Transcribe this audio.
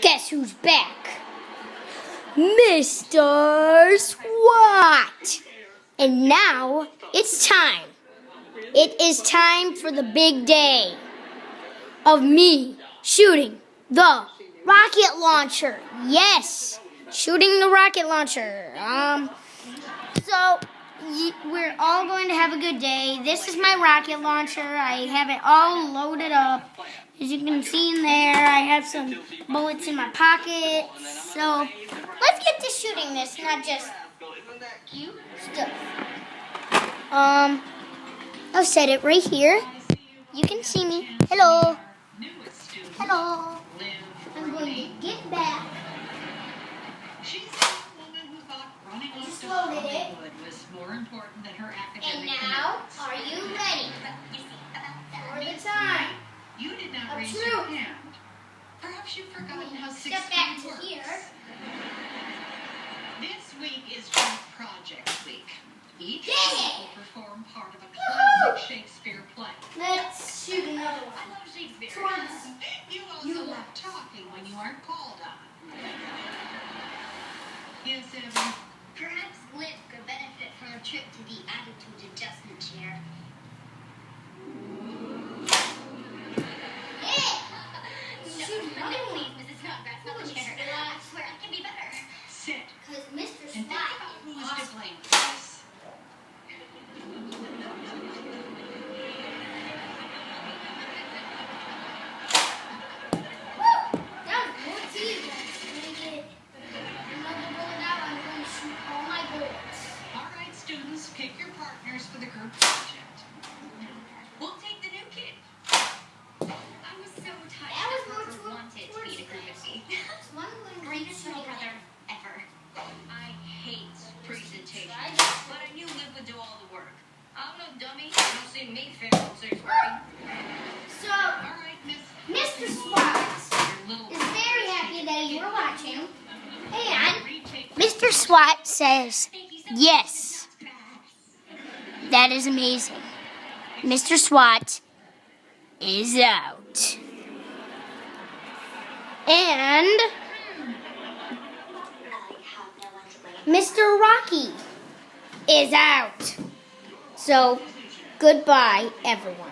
Guess who's back? Mr. SWAT! And now it's time. It is time for the big day of me shooting the rocket launcher. Yes, shooting the rocket launcher. So we're all going to have a good day. This is my rocket launcher. I have it all loaded up. As you can see in there, I have some bullets in my pocket. So let's get to shooting this, not just cute stuff. I'll set it right here. You can see me. Hello. Hello. I'm going to get back. I just loaded it. And now, are you ready for the time? You did not raise your hand. Perhaps you've forgotten how 6 Step back works. to here. This week is Group Project Week. Each Dang group it! will perform part of a classic Shakespeare play. Let's shoot another I one. love Shakespeare. Towards You also love talking when you aren't called on. Yes, Evan. Perhaps Liv could benefit from a trip to the attitude adjustment chair. Shoot another one. Please, Mrs. Snodgrass, not the chair. I swear I can be better. Sit. Because Mr. And think SWAT about who is is to awesome. blame for this. Woo! That was more tea. I'm going to get another bullet out. I'm going to shoot all my bullets. All right, students, pick your partners for the group project. We'll take the new kid. I was so touched That was that more Parker wanted to be in a group with me. So I'm going to Greatest shoot little it. brother ever. I hate presentations, Right. but I knew Liv would do all the work. I'm no dummy. You don't see me failing 6th grade. So, All right, Mr. SWAT Your little is very happy that you were watching. And retake. Mr. SWAT says, Thank you so yes, much, Snodgrass. that is amazing. Mr. SWAT is out. And I have no one to blame. Mr. Rocky is out. So, goodbye, everyone.